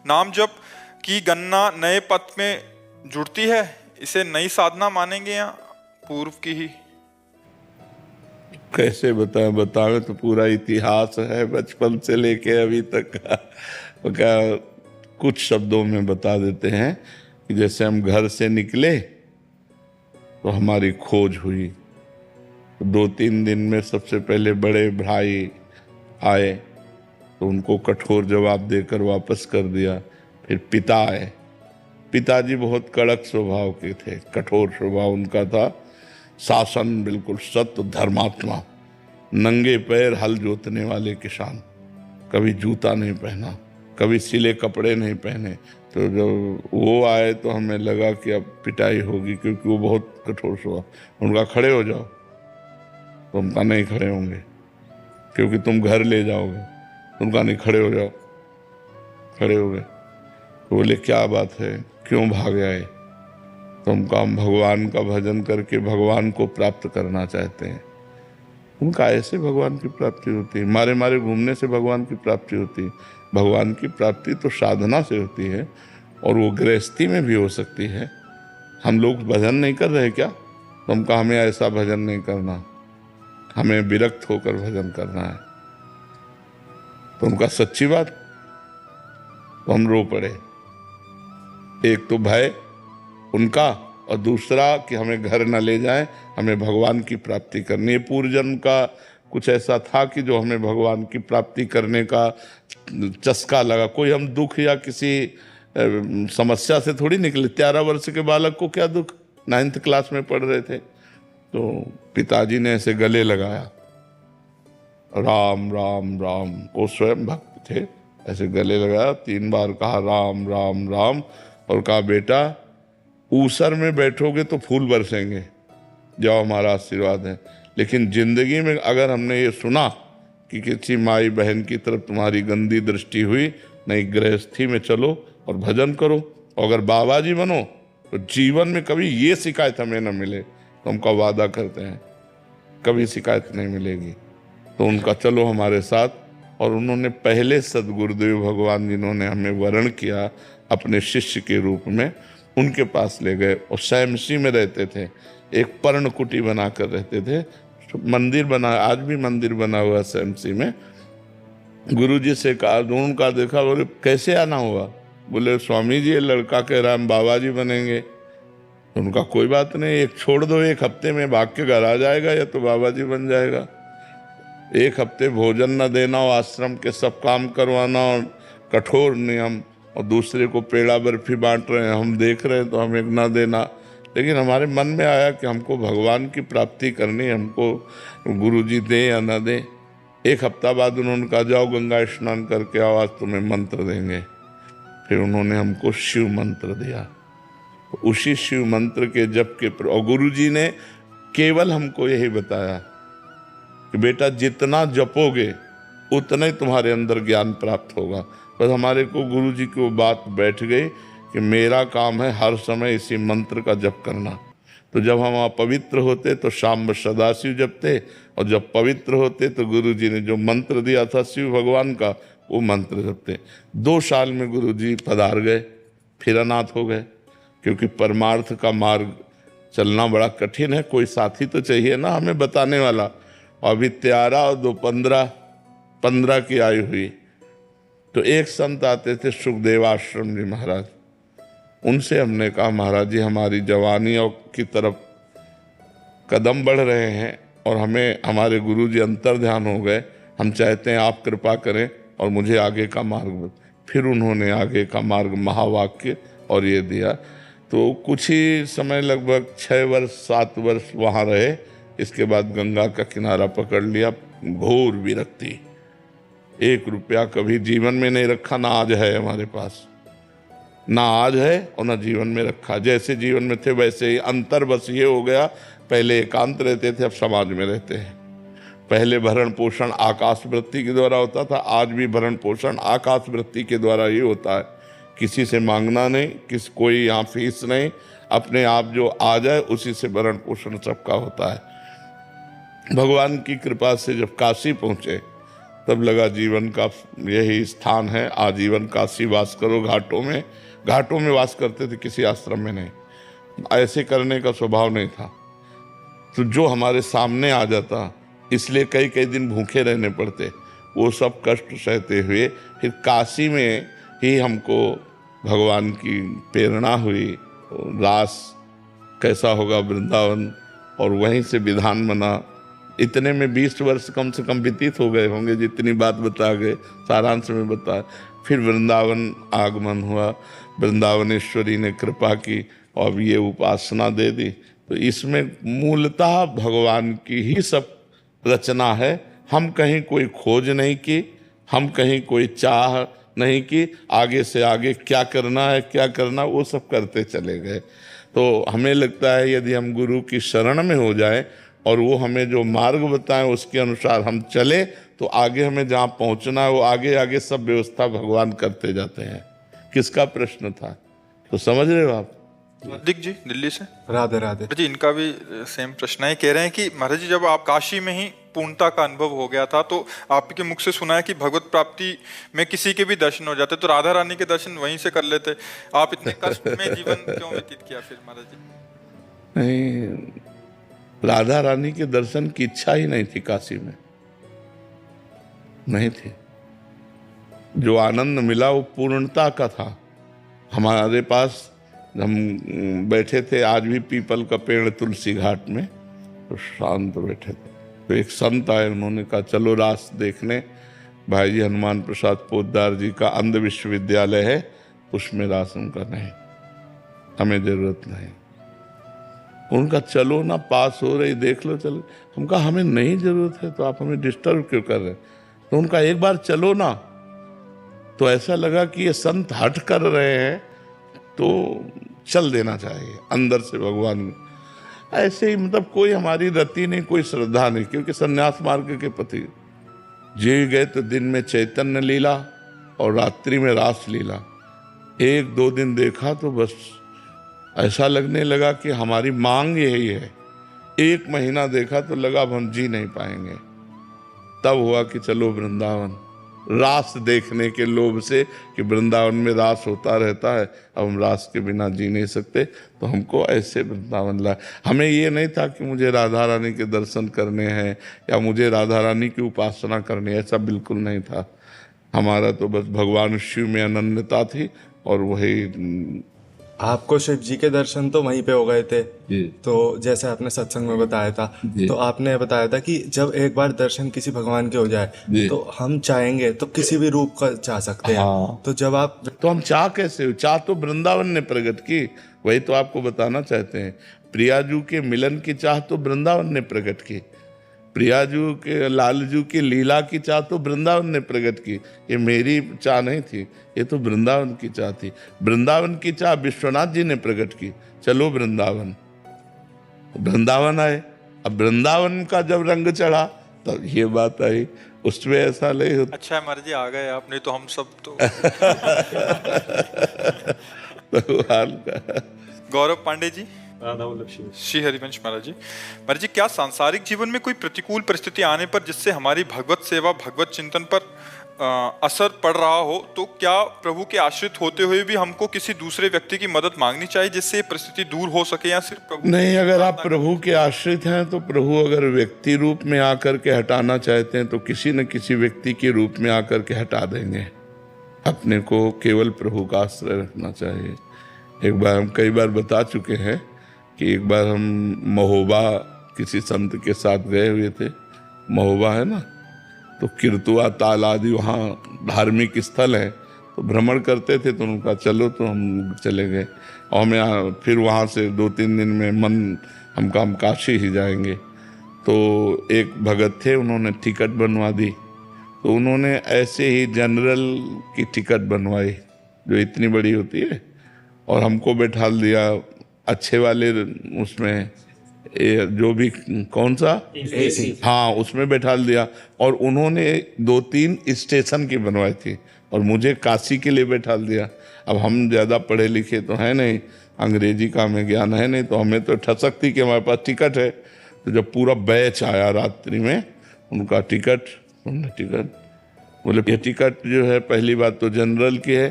नाम जप की गणना नए पथ में जुड़ती है, इसे नई साधना मानेंगे या पूर्व की ही? कैसे बताएं, बतावे तो पूरा इतिहास है बचपन से लेके अभी तक का। वो क्या कुछ शब्दों में बता देते हैं कि जैसे हम घर से निकले तो हमारी खोज हुई। 2-3 दिन में सबसे पहले बड़े भाई आए तो उनको कठोर जवाब देकर वापस कर दिया। फिर पिता आए। पिताजी बहुत कड़क स्वभाव के थे, कठोर स्वभाव उनका था। शासन बिल्कुल सत्य, धर्मात्मा, नंगे पैर हल जोतने वाले किसान, कभी जूता नहीं पहना, कभी सिले कपड़े नहीं पहने। तो जब वो आए तो हमें लगा कि अब पिटाई होगी, क्योंकि वो बहुत कठोर स्वभाव। उनका खड़े हो जाओ, तो उनका नहीं खड़े होंगे क्योंकि तुम घर ले जाओगे। उनका नहीं, खड़े हो जाओ। खड़े हो गए तो बोले क्या बात है, क्यों भाग आए? तो हम भगवान का भजन करके भगवान को प्राप्त करना चाहते हैं। उनका ऐसे भगवान की प्राप्ति होती है, मारे मारे घूमने से भगवान की प्राप्ति होती है। भगवान की प्राप्ति तो साधना से होती है, और वो गृहस्थी में भी हो सकती है। हम लोग भजन नहीं कर रहे क्या? तो हम कहा हमें ऐसा भजन नहीं करना, हमें विरक्त होकर भजन करना है। तो उनका सच्ची बात, तो हम रो पड़े। एक तो भय उनका, और दूसरा कि हमें घर न ले जाएं, हमें भगवान की प्राप्ति करनी है। पूर्व जन्म का कुछ ऐसा था कि जो हमें भगवान की प्राप्ति करने का चस्का लगा। कोई हम दुख या किसी समस्या से थोड़ी निकले। 13 वर्ष के बालक को क्या दुख, 9th क्लास में पढ़ रहे थे। तो पिताजी ने ऐसे गले लगाया, राम राम राम। वो स्वयं भक्त थे, ऐसे गले लगाया, 3 बार कहा राम राम राम, और कहा बेटा ऊसर में बैठोगे तो फूल बरसेंगे, जाओ हमारा आशीर्वाद है। लेकिन जिंदगी में अगर हमने ये सुना कि किसी माई बहन की तरफ तुम्हारी गंदी दृष्टि हुई, नहीं, गृहस्थी में चलो और भजन करो। और अगर बाबा जी बनो तो जीवन में कभी ये शिकायत हमें न मिले। तो हमका वादा करते हैं कभी शिकायत नहीं मिलेगी। तो उनका चलो हमारे साथ। और उन्होंने पहले सदगुरुदेव भगवान जिन्होंने हमें वर्ण किया अपने शिष्य के रूप में, उनके पास ले गए। और सैमसी में रहते थे, एक पर्णकुटी बना कर रहते थे। मंदिर बना, आज भी मंदिर बना हुआ सैमसी में। गुरुजी से कहा, उनका देखा, बोले कैसे आना हुआ? बोले स्वामी जी ये लड़का कह रहा हम बाबा जी बनेंगे। उनका कोई बात नहीं, एक छोड़ दो, 1 हफ्ते में भाग के घर आ जाएगा या तो बाबा जी बन जाएगा। 1 हफ्ते भोजन न देना और आश्रम के सब काम करवाना और कठोर नियम, और दूसरे को पेड़ा बर्फी बांट रहे हैं, हम देख रहे हैं तो हमें न देना। लेकिन हमारे मन में आया कि हमको भगवान की प्राप्ति करनी, हमको गुरुजी दें या न दें। 1 हफ्ता बाद उन्होंने कहा जाओ गंगा स्नान करके आओ, आज तुम्हें मंत्र देंगे। फिर उन्होंने हमको शिव मंत्र दिया। तो उसी शिव मंत्र के जप के और गुरुजी ने केवल हमको यही बताया कि बेटा जितना जपोगे उतना ही तुम्हारे अंदर ज्ञान प्राप्त होगा। बस हमारे को गुरुजी की वो बात बैठ गई कि मेरा काम है हर समय इसी मंत्र का जप करना। तो जब हम अपवित्र होते तो शाम सदाशिव जपते, और जब पवित्र होते तो गुरुजी ने जो मंत्र दिया था शिव भगवान का, वो मंत्र जपते। 2 साल में गुरुजी पधार गए, फिर अनाथ हो गए। क्योंकि परमार्थ का मार्ग चलना बड़ा कठिन है, कोई साथी तो चाहिए ना हमें बताने वाला। अभी 13 और 2 15 की आयु हुई तो एक संत आते थे, सुखदेव आश्रम जी महाराज। उनसे हमने कहा महाराज जी हमारी जवानी की तरफ कदम बढ़ रहे हैं और हमें हमारे गुरुजी अंतर ध्यान हो गए, हम चाहते हैं आप कृपा करें और मुझे आगे का मार्ग। फिर उन्होंने आगे का मार्ग महावाक्य और ये दिया। तो कुछ ही समय, लगभग 6 वर्ष 7 वर्ष वहाँ रहे। इसके बाद गंगा का किनारा पकड़ लिया। घोर विरक्ति, 1 रुपया कभी जीवन में नहीं रखा, ना आज है हमारे पास, ना आज है और ना जीवन में रखा। जैसे जीवन में थे वैसे ही। अंतर बस ये हो गया, पहले एकांत रहते थे, अब समाज में रहते हैं। पहले भरण पोषण आकाश वृत्ति के द्वारा होता था, आज भी भरण पोषण आकाश वृत्ति के द्वारा ही होता है। किसी से मांगना नहीं, कोई यहाँ फीस नहीं, अपने आप जो आ जाए उसी से भरण पोषण सबका होता है। भगवान की कृपा से जब काशी पहुँचे तब लगा जीवन का यही स्थान है, आजीवन काशी वास करो घाटों में। घाटों में वास करते थे, किसी आश्रम में नहीं। ऐसे करने का स्वभाव नहीं था। तो जो हमारे सामने आ जाता, इसलिए कई कई दिन भूखे रहने पड़ते। वो सब कष्ट सहते हुए फिर काशी में ही हमको भगवान की प्रेरणा हुई। रास कैसा होगा वृंदावन, और वहीं से विधान बना। इतने में 20 वर्ष कम से कम व्यतीत हो गए होंगे, जितनी बात बता गए सारांश में बता। फिर वृंदावन आगमन हुआ, वृंदावनेश्वरी ने कृपा की और अब ये उपासना दे दी। तो इसमें मूलतः भगवान की ही सब रचना है। हम कहीं कोई खोज नहीं की, हम कहीं कोई चाह नहीं की, आगे से आगे क्या करना है क्या करना वो सब करते चले गए। तो हमें लगता है यदि हम गुरु की शरण में हो जाएं और वो हमें जो मार्ग बताएं उसके अनुसार हम चले, तो आगे हमें जहाँ पहुँचना है वो आगे आगे सब व्यवस्था भगवान करते जाते हैं। किसका प्रश्न था, तो समझ रहे हो आप? हार्दिक जी दिल्ली से। राधे राधे जी, इनका भी सेम प्रश्न है। कह रहे हैं कि महाराज जी, जब आप काशी में ही पूर्णता का अनुभव हो गया था, तो आपके मुख से सुना है कि भगवत प्राप्ति में किसी के भी दर्शन हो जाते, तो राधा रानी के दर्शन वहीं से कर लेते। आप इतने कष्ट में जीवन क्यों व्यतीत किया फिर महाराज जी? नहीं, राधा रानी के दर्शन की इच्छा ही नहीं थी, काशी में नहीं थी। जो आनंद मिला वो पूर्णता का था। हमारे पास हम बैठे थे, आज भी पीपल का पेड़ तुलसी घाट में, तो शांत बैठे थे। तो एक संत आए, उन्होंने कहा चलो रास देखने। भाई जी हनुमान प्रसाद पोद्दार जी का अंध विश्वविद्यालय है, उसमें रास। उनका नहीं, हमें जरूरत नहीं। उनका चलो ना, पास हो रही देख लो चलो। हम कहा हमें नहीं जरूरत है, तो आप हमें डिस्टर्ब क्यों कर रहे हैं? तो उनका एक बार चलो ना। तो ऐसा लगा कि ये संत हट कर रहे हैं, तो चल देना चाहिए अंदर से भगवान। ऐसे ही मतलब कोई हमारी रति नहीं, कोई श्रद्धा नहीं, क्योंकि सन्यास मार्ग के पति जी गए तो दिन में चैतन्य लीला और रात्रि में रास लीला। 1-2 दिन देखा तो बस ऐसा लगने लगा कि हमारी मांग यही है। 1 महीना देखा तो लगा अब हम जी नहीं पाएंगे। तब हुआ कि चलो वृंदावन, रास देखने के लोभ से कि वृंदावन में रास होता रहता है, अब हम रास के बिना जी नहीं सकते, तो हमको ऐसे वृंदावन लाए। हमें ये नहीं था कि मुझे राधा रानी के दर्शन करने हैं या मुझे राधा रानी की उपासना करनी है, ऐसा बिल्कुल नहीं था। हमारा तो बस भगवान शिव में अनन्यता थी, और वही। आपको शिव जी के दर्शन तो वहीं पे हो गए थे, जी। तो जैसे आपने सत्संग में बताया था, तो आपने बताया था कि जब एक बार दर्शन किसी भगवान के हो जाए तो हम चाहेंगे तो किसी भी रूप का चाह सकते हैं। हाँ। तो जब आप, तो हम चाह कैसे, चाह तो वृंदावन ने प्रकट की, वही तो आपको बताना चाहते हैं। प्रियाजू के मिलन की चाह तो वृंदावन ने प्रकट की, प्रियाजू के लालजू की लीला की चाह तो वृंदावन ने प्रकट की। ये मेरी चाह नहीं थी, ये तो वृंदावन की चाह थी। वृंदावन की चाह विश्वनाथ जी ने प्रकट की, चलो वृंदावन। वृंदावन आए, अब वृंदावन का जब रंग चढ़ा तब ये बात आई। उसमें ऐसा नहीं होता। अच्छा है महाराज जी आ गए आप, नहीं तो हम सब तो भगवान का। गौरव पांडे जी, श्री हरिवंश महाराज जी। महाराज जी, क्या सांसारिक जीवन में कोई प्रतिकूल परिस्थिति आने पर जिससे हमारी भगवत सेवा भगवत चिंतन पर असर पड़ रहा हो, तो क्या प्रभु के आश्रित होते हुए भी हमको किसी दूसरे व्यक्ति की मदद मांगनी चाहिए जिससे ये परिस्थिति दूर हो सके, या सिर्फ प्रभु? नहीं, अगर आप प्रभु के आश्रित हैं तो प्रभु अगर व्यक्ति रूप में आकर के हटाना चाहते हैं तो किसी न किसी व्यक्ति के रूप में आकर के हटा देंगे। अपने को केवल प्रभु का आश्रय रखना चाहिए। एक बार हम कई बार बता चुके हैं कि एक बार हम महोबा किसी संत के साथ गए हुए थे। महोबा है ना, तो किरतुआ ताल आदि वहाँ धार्मिक स्थल है, तो भ्रमण करते थे। तो उनका चलो, तो हम चले गए। और हमें फिर वहाँ से 2-3 दिन में मन हम काशी ही जाएंगे। तो एक भगत थे, उन्होंने टिकट बनवा दी। तो उन्होंने ऐसे ही जनरल की टिकट बनवाई जो इतनी बड़ी होती है, और हमको बैठा दिया अच्छे वाले उसमें, जो भी कौन सा AC। हाँ, उसमें बैठा दिया। और उन्होंने 2-3 स्टेशन की बनवाई थी और मुझे काशी के लिए बैठा दिया। अब हम ज़्यादा पढ़े लिखे तो है नहीं, अंग्रेजी का हमें ज्ञान है नहीं, तो हमें तो ठसक थी कि हमारे पास टिकट है। तो जब पूरा बैच आया रात्रि में, उनका टिकट, बोले ये टिकट जो है पहली बात तो जनरल की है,